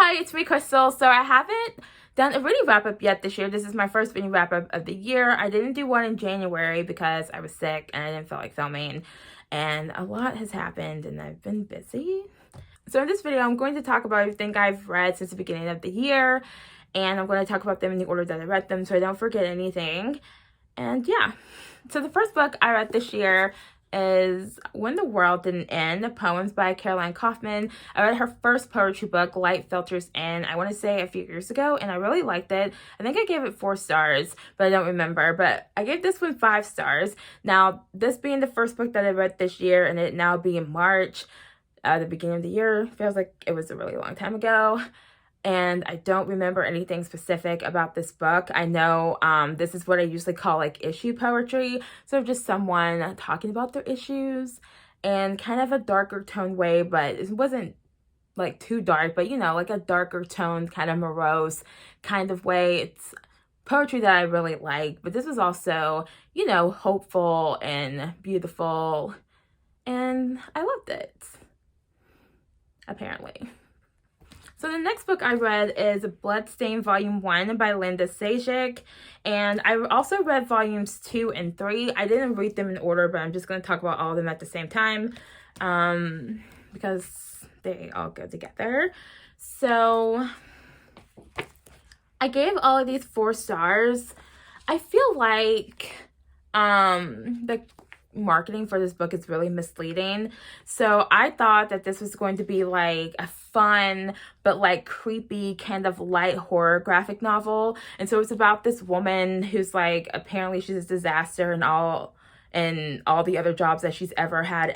Hi, it's me, Crystal. So I haven't done a reading wrap-up yet this year. This is my first reading wrap-up of the year. I didn't do one in January because I was sick and I didn't feel like filming. And a lot has happened and I've been busy. So in this video, I'm going to talk about everything I've read since the beginning of the year. And I'm going to talk about them in the order that I read them so I don't forget anything. And yeah. So the first book I read this year is When the World Didn't End, poems by Kaufman. I read her first poetry book, Light Filters In, I want to say a few years ago, and I really liked it. I think I gave it 4 stars, but I don't remember. But I gave this one 5 stars. Now, this being the first book that I read this year, and it now being March, the beginning of the year, feels like it was a really long time ago. And I don't remember anything specific about this book. I know this is what I usually call like issue poetry. So just someone talking about their issues and kind of a darker tone way, but it wasn't like too dark, but you know, like a darker tone, kind of morose kind of way. It's poetry that I really like, but this was also, you know, hopeful and beautiful, and I loved it, apparently. So the next book I read is Bloodstained Volume 1 by Sagic, and I also read Volumes 2 and 3. I didn't read them in order, but I'm just going to talk about all of them at the same time because they all go together. So I gave all of these 4 stars. I feel like the marketing for this book is really misleading. So I thought that this was going to be like a fun but like creepy kind of light horror graphic novel, and so it's about this woman who's like, apparently she's a disaster and all the other jobs that she's ever had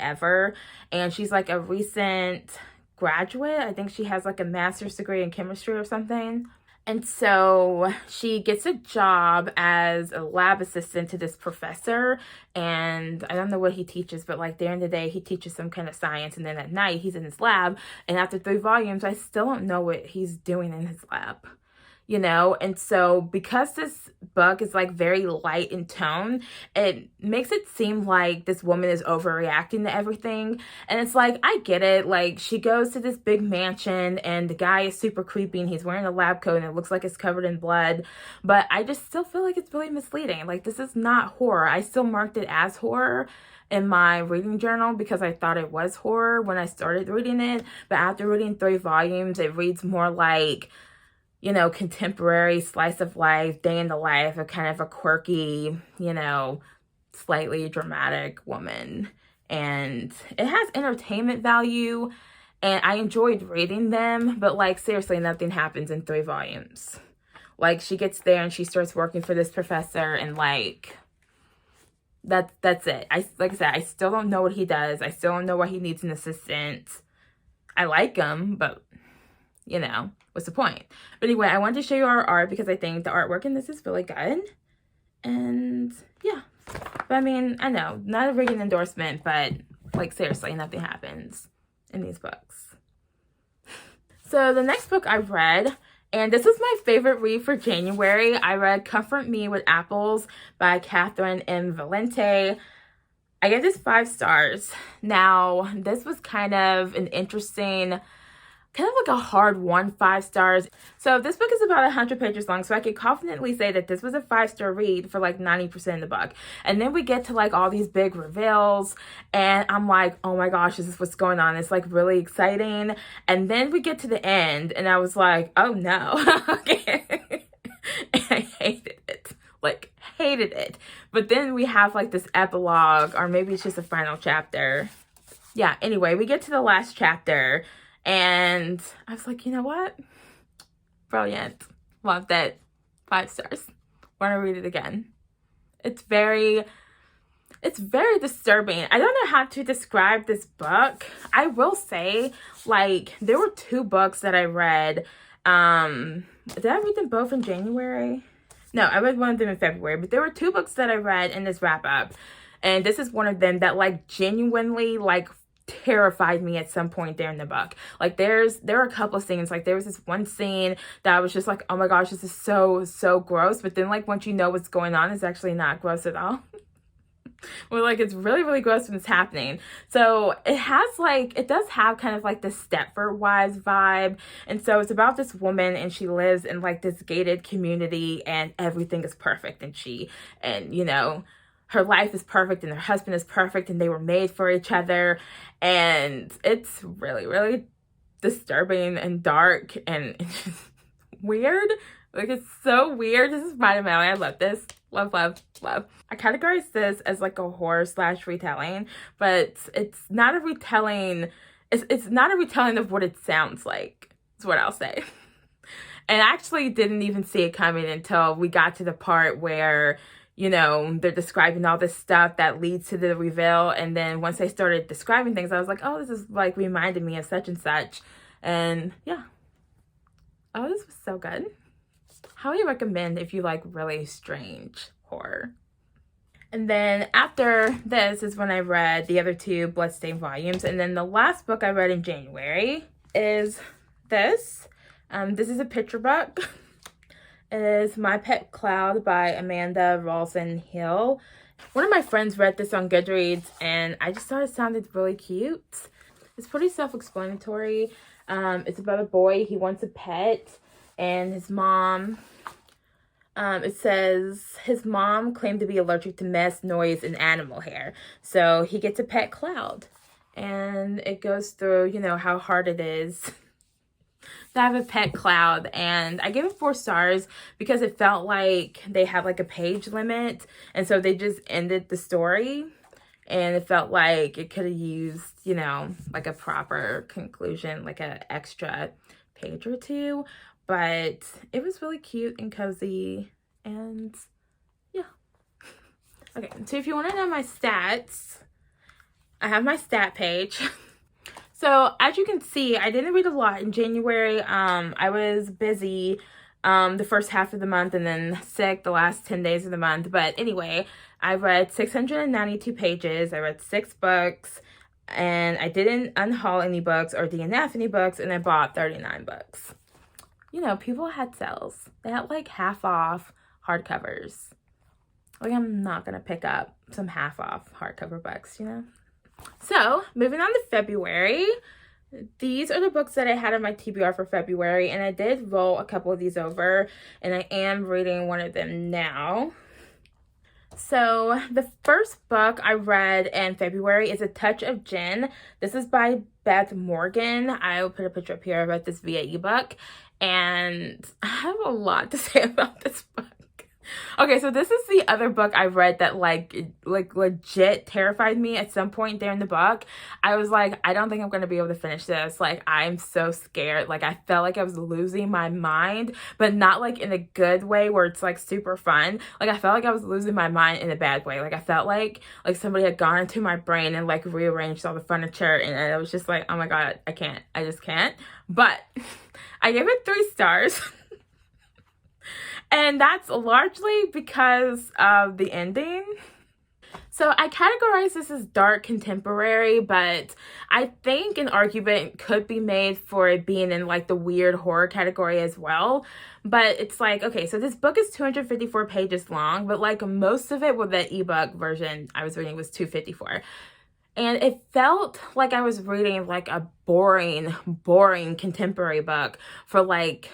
and she's like a recent graduate. I think she has like a master's degree in chemistry or something. And so she gets a job as a lab assistant to this professor, and I don't know what he teaches, but like during the day he teaches some kind of science, and then at night he's in his lab, and after 3 volumes I still don't know what he's doing in his lab, you know? And so because this book is like very light in tone, it makes it seem like this woman is overreacting to everything. And it's like, I get it, like she goes to this big mansion and the guy is super creepy and he's wearing a lab coat and it looks like it's covered in blood, but I just still feel like it's really misleading. Like, this is not horror. I still marked it as horror in my reading journal because I thought it was horror when I started reading it, but after reading 3 volumes it reads more like, you know, contemporary slice of life, day in the life of kind of a quirky, you know, slightly dramatic woman. And it has entertainment value, and I enjoyed reading them, but like seriously, nothing happens in 3 volumes. Like, she gets there and she starts working for this professor, and like that's it. Like I said, I still don't know what he does. I still don't know why he needs an assistant. I like him, but you know, what's the point? But anyway, I wanted to show you our art because I think the artwork in this is really good. And yeah, but I mean, I know, not a reading endorsement, but like seriously, nothing happens in these books. So the next book I read, and this was my favorite read for January, I read Comfort Me with Apples by Kaufman and Valente. I gave this 5 stars. Now, this was kind of an interesting, kind of like a hard 5 stars. So this book is about 100 pages long, so I could confidently say that this was a 5-star read for like 90% of the book. And then we get to like all these big reveals, and I'm like, oh my gosh, this is what's going on. It's like really exciting. And then we get to the end, and I was like, oh no. And I hated it. Like, hated it. But then we have like this epilogue, or maybe it's just a final chapter. Yeah, anyway, we get to the last chapter, and I was like, you know what? Brilliant. Loved it. 5 stars. Want to read it again. It's very disturbing. I don't know how to describe this book. I will say, like, there were 2 books that I read. Did I read them both in January? No, I read one of them in February, but there were 2 books that I read in this wrap up. And this is one of them that like genuinely like terrified me at some point there in the book. Like, there are a couple of scenes, like there was this one scene that I was just like, oh my gosh, this is so gross. But then like once you know what's going on, it's actually not gross at all. where like it's really, really gross when it's happening. So it has like, it does have kind of like the Stepford Wives vibe. And so it's about this woman, and she lives in like this gated community, and everything is perfect. And you know, her life is perfect, and her husband is perfect, and they were made for each other. And it's really, really disturbing and dark, and it's just weird. Like, it's so weird. This is my Melly. I love this. Love, love, love. I categorize this as like a horror / retelling, but it's not a retelling. It's not a retelling of what it sounds like, is what I'll say. And I actually didn't even see it coming until we got to the part where, you know, they're describing all this stuff that leads to the reveal. And then once they started describing things, I was like, oh, this is like reminding me of such and such. And yeah. Oh, this was so good. Highly recommend if you like really strange horror. And then after this is when I read the other 2 Bloodstained volumes. And then the last book I read in January is this. This is a picture book. It is My Pet Cloud by Amanda Rawson Hill. One of my friends read this on Goodreads, and I just thought it sounded really cute. It's pretty self-explanatory. It's about a boy. He wants a pet, and his mom, it says his mom claimed to be allergic to mess, noise, and animal hair. So he gets a pet cloud, and it goes through, you know, how hard it is to have a pet cloud. And I gave it 4 stars because it felt like they had like a page limit, and so they just ended the story, and it felt like it could have used, you know, like a proper conclusion, like an extra page or 2. But it was really cute and cozy, and yeah. Okay, so if you want to know my stats, I have my stat page. So as you can see, I didn't read a lot in January. I was busy the first half of the month, and then sick the last 10 days of the month. But anyway, I read 692 pages. I read 6 books, and I didn't unhaul any books or DNF any books, and I bought 39 books. You know, people had sales. They had like half off hardcovers. Like, I'm not going to pick up some half off hardcover books, you know? So, moving on to February. These are the books that I had on my TBR for February, and I did roll a couple of these over, and I am reading one of them now. So, the first book I read in February is A Touch of Gin. This is by Beth Morgan. I will put a picture up here. I read this via ebook, and I have a lot to say about this book. Okay, so this is the other book I read that like legit terrified me at some point during the book. I was like, I don't think I'm going to be able to finish this. Like, I'm so scared. Like, I felt like I was losing my mind, but not like in a good way where it's like super fun. Like, I felt like I was losing my mind in a bad way. Like, I felt like somebody had gone into my brain and like rearranged all the furniture, and I was just like, oh my God, I can't. I just can't. But I gave it 3 stars. And that's largely because of the ending. So I categorize this as dark contemporary, but I think an argument could be made for it being in like the weird horror category as well. But it's like, okay, so this book is 254 pages long, but like most of it, well, the ebook version I was reading was 254. And it felt like I was reading like a boring contemporary book for like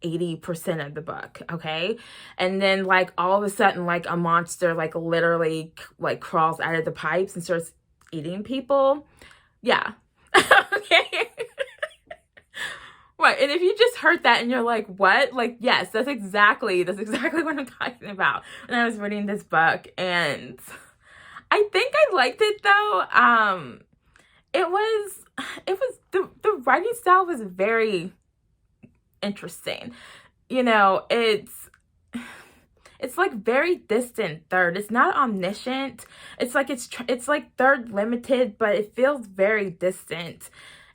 80% of the book, okay? And then like all of a sudden like a monster like literally like crawls out of the pipes and starts eating people. Yeah. Okay. Right. And if you just heard that and you're like, what? Like, yes, that's exactly what I'm talking about when I was reading this book. And I think I liked it though. It was the writing style was very interesting. You know, it's like very distant third. It's not omniscient. It's like third limited, but it feels very distant.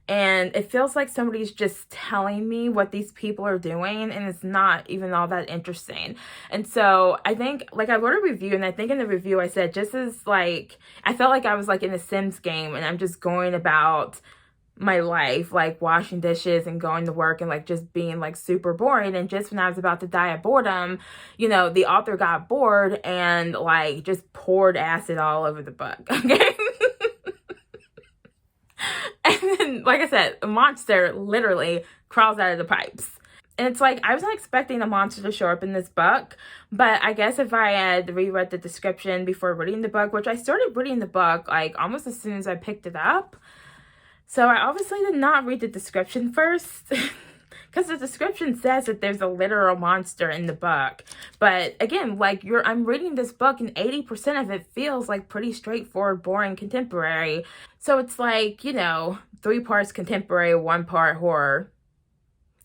And it feels like somebody's just telling me what these people are doing, and it's not even all that interesting. And so I think, like, I wrote a review, and I think in the review I said, just as, like, I felt like I was, like, in a Sims game, and I'm just going about my life, like washing dishes and going to work and like just being like super boring. And just when I was about to die of boredom, you know, the author got bored and like just poured acid all over the book. Okay. And then, like I said, a monster literally crawls out of the pipes. And it's like, I was not expecting a monster to show up in this book, but I guess if I had reread the description before reading the book, which I started reading the book like almost as soon as I picked it up. So I obviously did not read the description first, because the description says that there's a literal monster in the book. But again, like I'm reading this book and 80% of it feels like pretty straightforward, boring contemporary. So it's like, you know, 3 parts contemporary, 1 part horror.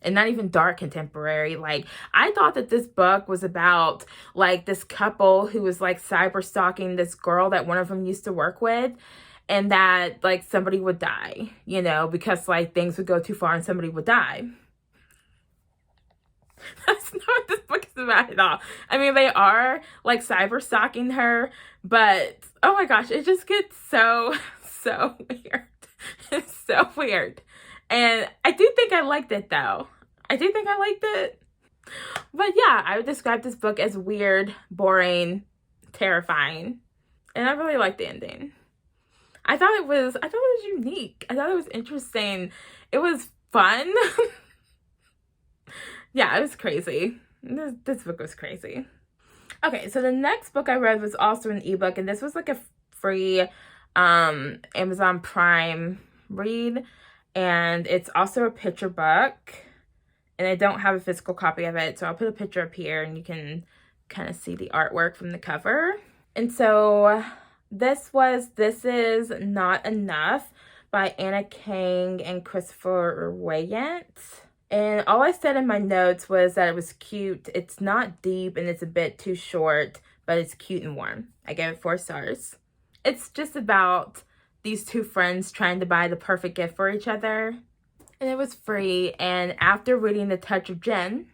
And not even dark contemporary. Like, I thought that this book was about like this couple who was like cyber stalking this girl that one of them used to work with, and that like somebody would die, you know, because like things would go too far and somebody would die. That's not what this book is about at all. I mean, they are like cyber stalking her, but oh my gosh, it just gets so weird. It's so weird. And I do think I liked it, though. I do think I liked it. But yeah, I would describe this book as weird, boring, terrifying. And I really liked the ending. I thought it was unique. I thought it was interesting. It was fun. Yeah, it was crazy. This book was crazy. Okay, so the next book I read was also an ebook, and this was like a free Amazon Prime read. And it's also a picture book, and I don't have a physical copy of it, so I'll put a picture up here and you can kind of see the artwork from the cover. And so this is Not Enough by Anna Kang and Christopher Wayant. And all I said in my notes was that it was cute. It's not deep and it's a bit too short, but it's cute and warm. I gave it 4 stars. It's just about these 2 friends trying to buy the perfect gift for each other. And it was free. And after reading The Touch of Jen,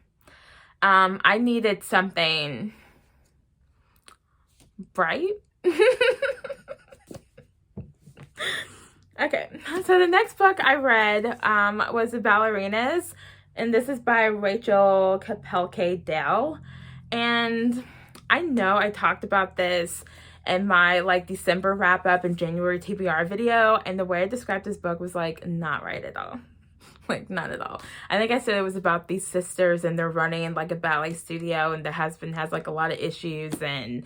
I needed something bright. Okay, so the next book I read was The Ballerinas. And this is by Rachel Kapelke-Dell. And I know I talked about this in my like December wrap up and January TBR video, and the way I described this book was like not right at all. Like not at all. I think I said it was about these sisters and they're running like a ballet studio, and the husband has like a lot of issues, and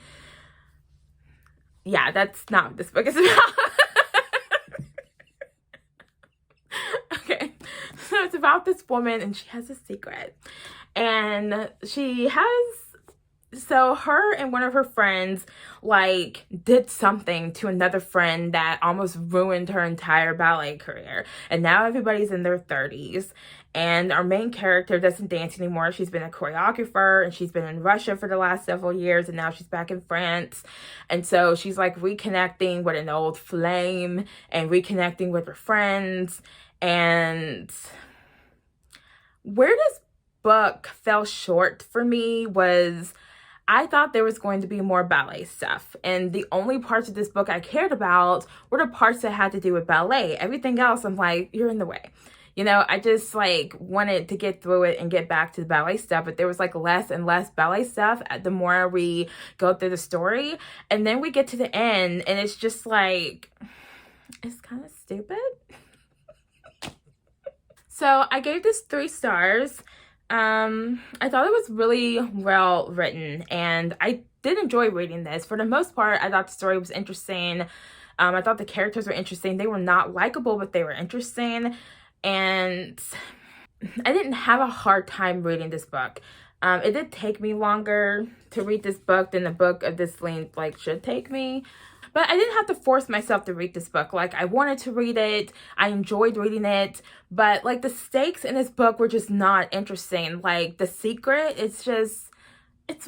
yeah, that's not what this book is about. Okay, so it's about this woman and she has a secret, and so her and one of her friends like did something to another friend that almost ruined her entire ballet career. And now everybody's in their 30s. And our main character doesn't dance anymore. She's been a choreographer and she's been in Russia for the last several years, and now she's back in France. And so she's like reconnecting with an old flame and reconnecting with her friends. And where this book fell short for me was I thought there was going to be more ballet stuff, and the only parts of this book I cared about were the parts that had to do with ballet. Everything else, I'm like, you're in the way. You know, I just like wanted to get through it and get back to the ballet stuff, but there was like less and less ballet stuff the more we go through the story. And then we get to the end and it's just like, it's kind of stupid. So I gave this 3 stars. I thought it was really well written, and I did enjoy reading this. For the most part, I thought the story was interesting. I thought the characters were interesting. They were not likable, but they were interesting. And I didn't have a hard time reading this book. It did take me longer to read this book than a book of this length like should take me. But I didn't have to force myself to read this book. Like, I wanted to read it. I enjoyed reading it. But, like, the stakes in this book were just not interesting. Like, the secret, it's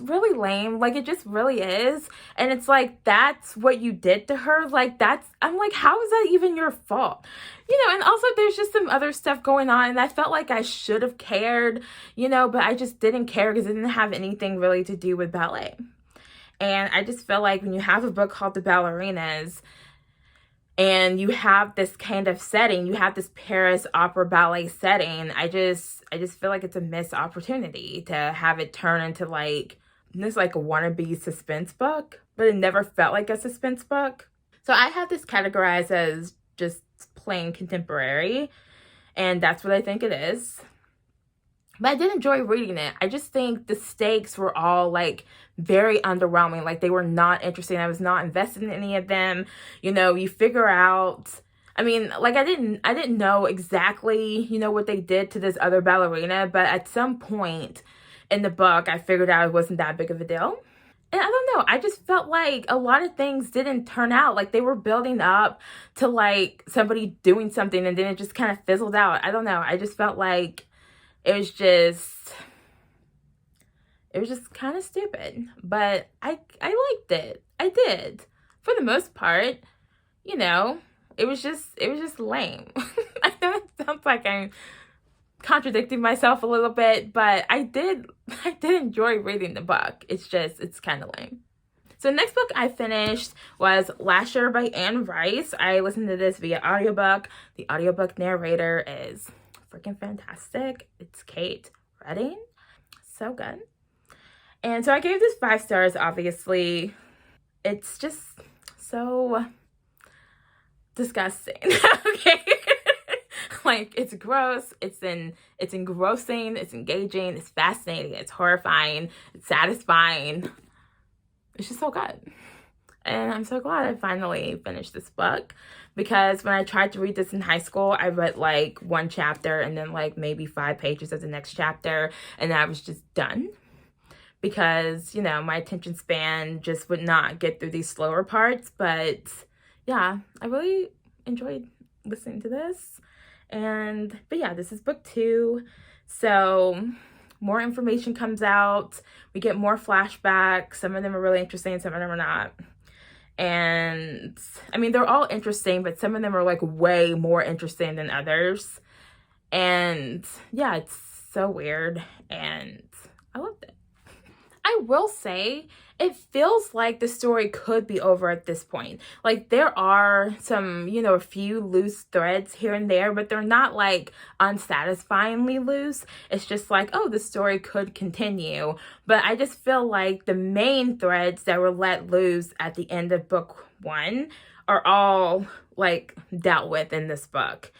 really lame. Like, it just really is. And it's like, that's what you did to her. Like, I'm like, how is that even your fault? You know, and also there's just some other stuff going on. And I felt like I should have cared, you know, but I just didn't care because it didn't have anything really to do with ballet. And I just feel like when you have a book called The Ballerinas, and you have this kind of setting, you have this Paris opera ballet setting. I just feel like it's a missed opportunity to have it turn into like this like a wannabe suspense book, but it never felt like a suspense book. So I have this categorized as just plain contemporary, and that's what I think it is. But I did enjoy reading it. I just think the stakes were all like very underwhelming. Like they were not interesting. I was not invested in any of them. You know, you figure out, I mean, like I didn't know exactly, you know, what they did to this other ballerina, but at some point in the book, I figured out it wasn't that big of a deal. And I don't know, I just felt like a lot of things didn't turn out. Like they were building up to like somebody doing something and then it just kind of fizzled out. I don't know. I just felt like it was just kind of stupid, but I liked it. I did. For the most part, you know, it was just lame. I know it sounds like I'm contradicting myself a little bit, but I did enjoy reading the book. It's kind of lame. So the next book I finished was Last Year by Anne Rice. I listened to this via audiobook. The audiobook narrator is freaking fantastic. It's Kate Redding. So good. And so I gave this 5 stars, obviously. It's just so disgusting. Okay. Like it's gross, it's engrossing, it's engaging, it's fascinating, it's horrifying, it's satisfying. It's just so good. And I'm so glad I finally finished this book, because when I tried to read this in high school, I read like 1 chapter and then like maybe 5 pages of the next chapter, and I was just done, because, you know, my attention span just would not get through these slower parts. But yeah, I really enjoyed listening to this. But yeah, this is book 2. So more information comes out. We get more flashbacks. Some of them are really interesting, some of them are not. And I mean, they're all interesting, but some of them are like way more interesting than others. And yeah, it's so weird, and I loved it. I will say, it feels like the story could be over at this point. Like there are some, you know, a few loose threads here and there, but they're not like unsatisfyingly loose. It's just like, oh, the story could continue. But I just feel like the main threads that were let loose at the end of book 1 are all like dealt with in this book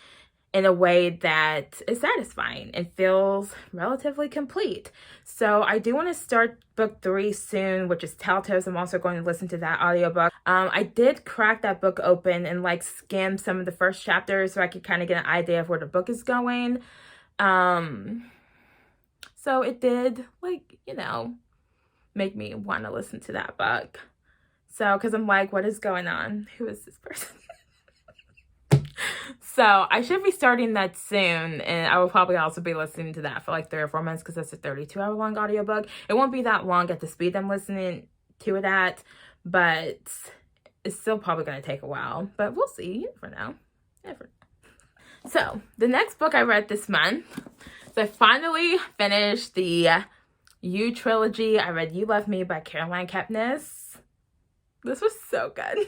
in a way that is satisfying and feels relatively complete. So I do want to start book 3 soon, which is Telltales. I'm also going to listen to that audiobook. I did crack that book open and like skim some of the first chapters so I could kind of get an idea of where the book is going. So it did, like, you know, make me want to listen to that book. So, because I'm like, what is going on? Who is this person? So I should be starting that soon, and I will probably also be listening to that for like 3 or 4 months, because that's a 32-hour long audiobook. It won't be that long at the speed I'm listening to it at, but it's still probably going to take a while. But we'll see. You never know. Never know. So the next book I read this month, so I finally finished the You trilogy. I read You Love Me by Caroline Kepnes. This was so good.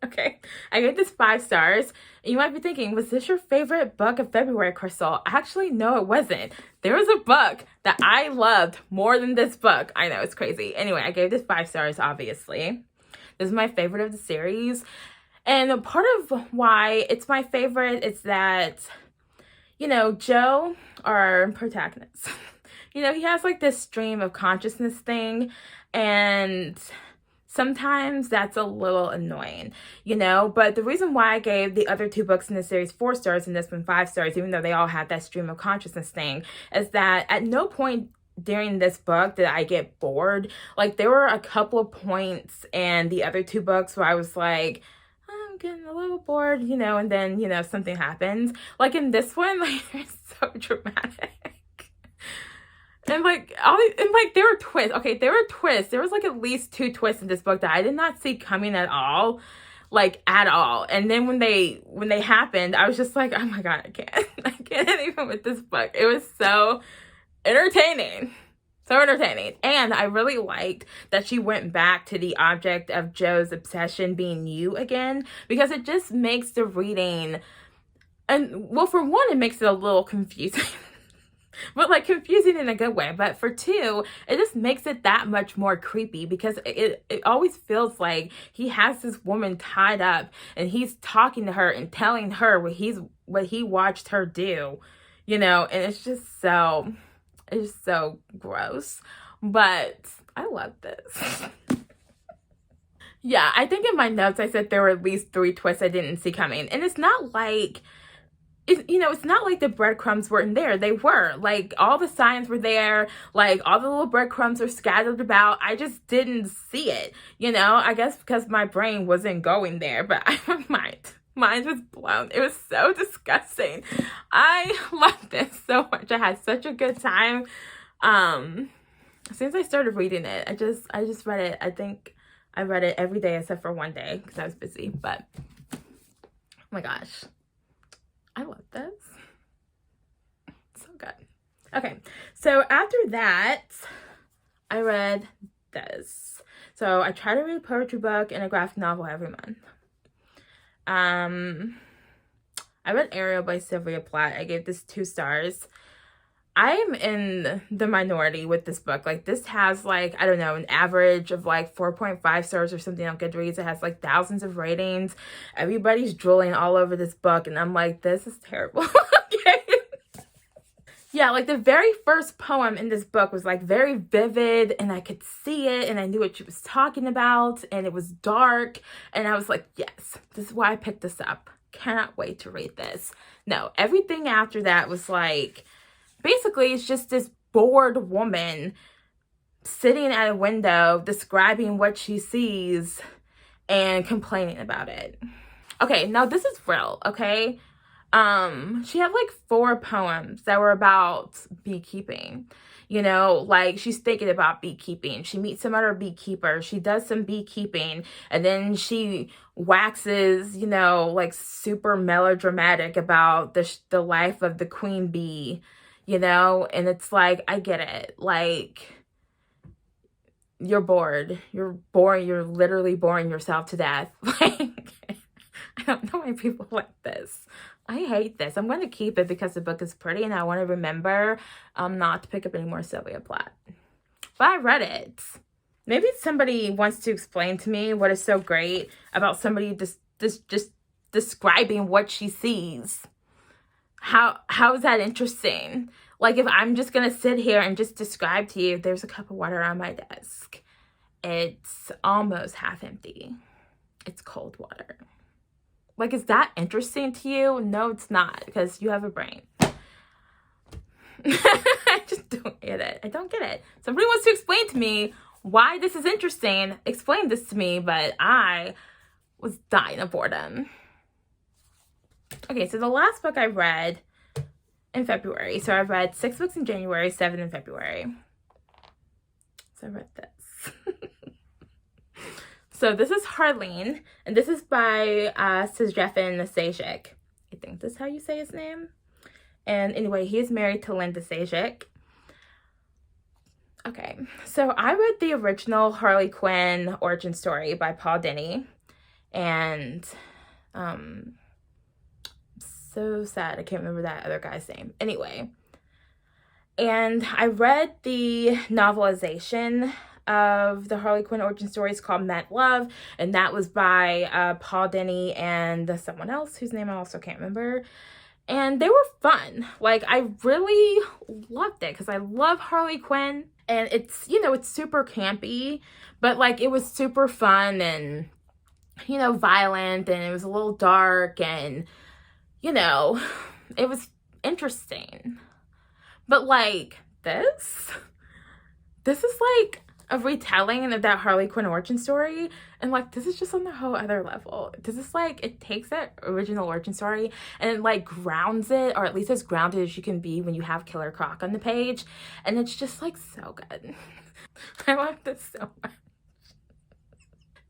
Okay, I gave this 5 stars. You might be thinking, was this your favorite book of February, Crystal? Actually, no, it wasn't. There was a book that I loved more than this book. I know, it's crazy. Anyway, I gave this 5 stars, obviously. This is my favorite of the series. And part of why it's my favorite is that, you know, Joe, our protagonist, you know, he has like this stream of consciousness thing, and sometimes that's a little annoying, you know. But the reason why I gave the other 2 books in the series 4 stars and this one 5 stars, even though they all have that stream of consciousness thing, is that at no point during this book did I get bored. Like, there were a couple of points in the other 2 books where I was like, I'm getting a little bored, you know, and then, you know, something happens. Like in this one, like, it's so dramatic. And like there were twists. Okay, there were twists. There was like at least 2 twists in this book that I did not see coming at all. Like at all. And then when they happened, I was just like, oh my god, I can't even with this book. It was so entertaining. So entertaining. And I really liked that she went back to the object of Joe's obsession being you again, because it just makes the reading, and well, for one, it makes it a little confusing. But like confusing in a good way. But for two, it just makes it that much more creepy, because it always feels like he has this woman tied up and he's talking to her and telling her what he watched her do, and it's just so gross. But I love this. Yeah, I think in my notes I said there were at least 3 twists I didn't see coming. And it's not like it's not like the breadcrumbs weren't there. They were. Like, all the signs were there. Like, all the little breadcrumbs are scattered about. I just didn't see it. I guess because my brain wasn't going there. But mine was blown. It was so disgusting. I loved this so much. I had such a good time. As soon as I started reading it, I just read it. I think I read it every day except for one day because I was busy. But, oh my gosh. I love this. So good. Okay, so after that, I read this. So I try to read a poetry book and a graphic novel every month. I read Ariel by Sylvia Platt. I gave this 2 stars. I am in the minority with this book. Like, this has, like, I don't know, an average of, like, 4.5 stars or something on Goodreads. It has, like, thousands of ratings. Everybody's drooling all over this book, and I'm like, this is terrible. Okay. Yeah, like, the very first poem in this book was, like, very vivid, and I could see it, and I knew what she was talking about, and it was dark, and I was like, yes, this is why I picked this up. Cannot wait to read this. No, everything after that was, like, basically, it's just this bored woman sitting at a window describing what she sees and complaining about it. Okay, now this is real, okay? She had like 4 poems that were about beekeeping. Like, she's thinking about beekeeping. She meets some other beekeeper. She does some beekeeping, and then she waxes, like, super melodramatic about the life of the queen bee. And it's like, I get it. Like, you're bored. You're boring. You're literally boring yourself to death. Like, I don't know why people like this. I hate this. I'm going to keep it because the book is pretty and I want to remember not to pick up any more Sylvia Platt. But I read it. Maybe somebody wants to explain to me what is so great about somebody just describing what she sees. How is that interesting? Like, if I'm just gonna sit here and just describe to you, there's a cup of water on my desk. It's almost half empty. It's cold water. Like, is that interesting to you? No, it's not, because you have a brain. I just don't get it. I don't get it. Somebody wants to explain to me why this is interesting. Explain this to me, but I was dying of boredom. Okay, so the last book I read in February. So I read 6 books in January, 7 in February. So I read this. So this is Harleen, and this is by Sagic. I think that's how you say his name. And anyway, he is married to Linda Sagic. Okay, so I read the original Harley Quinn origin story by Paul Dini. And so sad I can't remember that other guy's name. Anyway, and I read the novelization of the Harley Quinn origin stories called Mad Love, and that was by Paul Dini and someone else whose name I also can't remember. And they were fun. Like, I really loved it because I love Harley Quinn, and it's, it's super campy, but like, it was super fun and, violent, and it was a little dark, and it was interesting. But like, this is like a retelling of that Harley Quinn origin story, and like, this is just on a whole other level. This is like, it takes that original origin story and it like grounds it, or at least as grounded as you can be when you have Killer Croc on the page, and it's just like so good. I love this so much.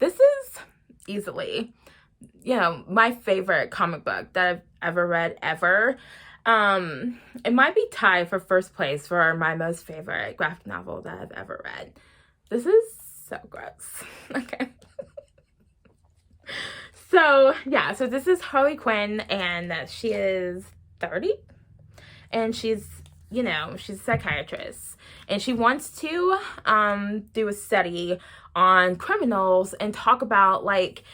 This is easily, my favorite comic book that I've ever read ever. It might be tied for first place for my most favorite graphic novel that I've ever read. This is so gross. Okay. So, yeah, so this is Harley Quinn, and she is 30, and she's, she's a psychiatrist, and she wants to do a study on criminals and talk about, like,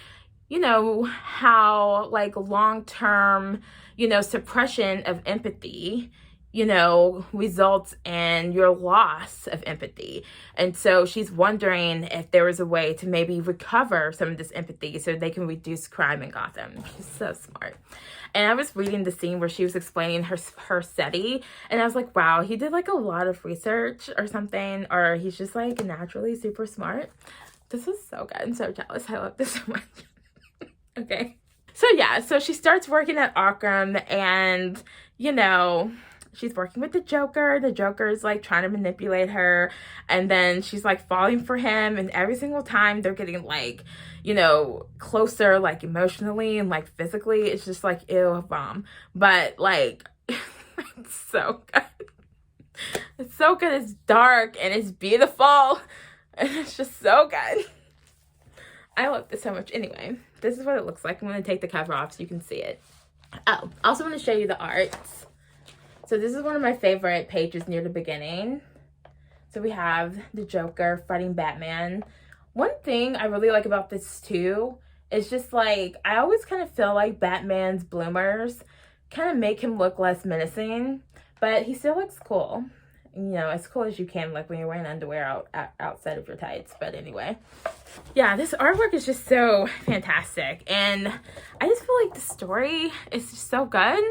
how, like, long-term, suppression of empathy, results in your loss of empathy. And so she's wondering if there was a way to maybe recover some of this empathy so they can reduce crime in Gotham. She's so smart. And I was reading the scene where she was explaining her study, and I was like, wow, he did like a lot of research or something, or he's just like naturally super smart. This is so good. I'm so jealous. I love this so much. Okay. So yeah, so she starts working at Arkham, and, she's working with the Joker. The Joker is like trying to manipulate her, and then she's like falling for him, and every single time they're getting like, closer, like emotionally and like physically. It's just like, ew, bomb. But like, it's so good. It's so good. It's dark and it's beautiful, and it's just so good. I love this so much. Anyway, this is what it looks like. I'm going to take the cover off so you can see it. Oh, I also want to show you the art. So this is one of my favorite pages near the beginning. So we have the Joker fighting Batman. One thing I really like about this too is just like, I always kind of feel like Batman's bloomers kind of make him look less menacing, but he still looks cool. As cool as you can look when you're wearing underwear outside of your tights. But anyway, yeah, this artwork is just so fantastic, and I just feel like the story is just so good,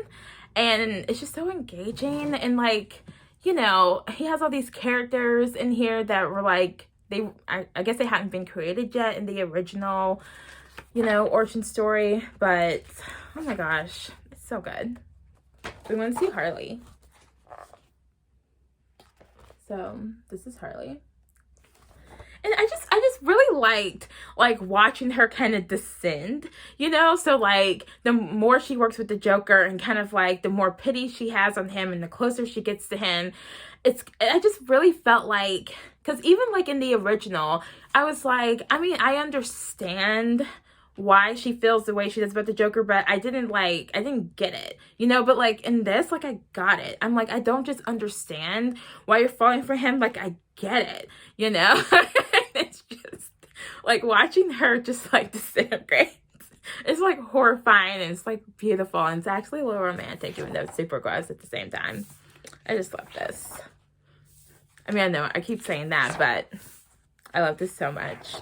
and it's just so engaging, and like, he has all these characters in here that were like, I guess they hadn't been created yet in the original, origin story, but oh my gosh, it's so good. We want to see Harley. So this is Harley. And I just really liked like watching her kind of descend, so like the more she works with the Joker and kind of like the more pity she has on him and the closer she gets to him, I just really felt like, because even like in the original, I was like, I mean, I understand why she feels the way she does about the Joker, but I didn't get it, but like in this, like I got it. I'm like, I don't just understand why you're falling for him, like I get it, It's just like watching her just like disintegrate. It's like horrifying, and it's like beautiful, and it's actually a little romantic, even though it's super gross at the same time. I just love this. I mean, I know I keep saying that, but I love this so much.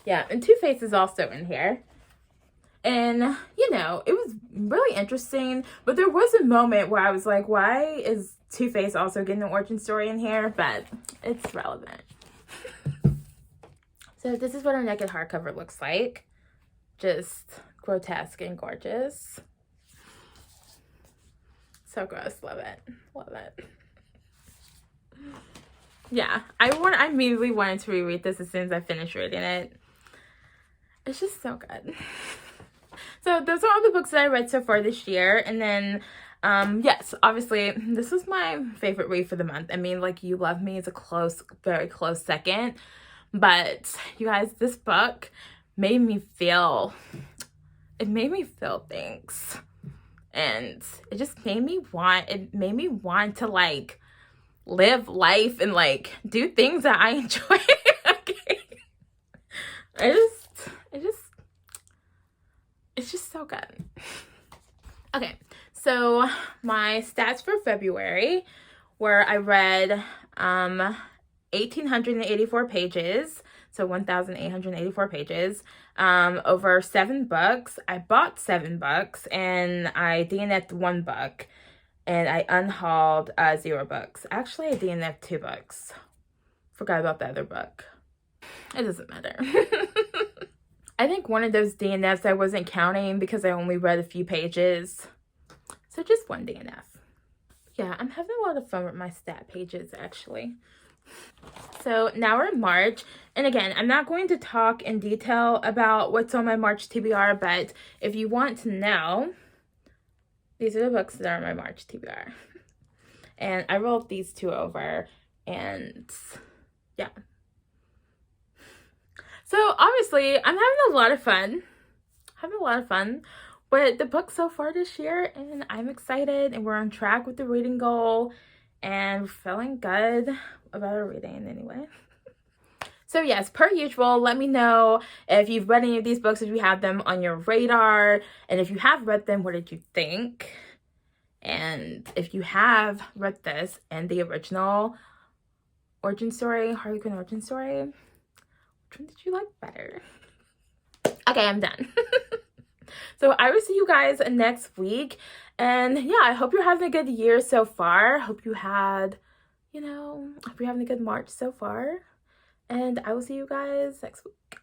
Yeah, and Two-Face is also in here. And, it was really interesting. But there was a moment where I was like, why is Two-Face also getting an origin story in here? But it's relevant. So this is what our naked hardcover looks like. Just grotesque and gorgeous. So gross. Love it. Love it. Yeah, I immediately wanted to reread this as soon as I finished reading it. It's just so good. So those are all the books that I read so far this year. And then, yes, obviously, this was my favorite read for the month. I mean, like, You Love Me is a close, very close second. But, you guys, this book made me feel things. And it just made me want to, like, live life and, like, do things that I enjoy. Okay. It's just so good. Okay, so my stats for February were I read 1,884 pages, so 1,884 pages, over 7 books. I bought 7 books, and I DNF'd 1 book, and I unhauled 0 books. Actually, I DNF'd 2 books. Forgot about the other book. It doesn't matter. I think one of those DNFs I wasn't counting because I only read a few pages. So just 1 DNF. Yeah, I'm having a lot of fun with my stat pages, actually. So now we're in March. And again, I'm not going to talk in detail about what's on my March TBR, but if you want to know, these are the books that are my March TBR. And I rolled these two over, and yeah. So obviously I'm having a lot of fun. With the book so far this year, and I'm excited, and we're on track with the reading goal, and we're feeling good about our reading anyway. So yes, per usual, let me know if you've read any of these books, if you have them on your radar, and if you have read them, what did you think? And if you have read this and the original origin story, Harley Quinn origin story, which one did you like better? Okay, I'm done. So I will see you guys next week. And yeah, I hope you're having a good year so far. Hope you had, hope you're having a good March so far. And I will see you guys next week.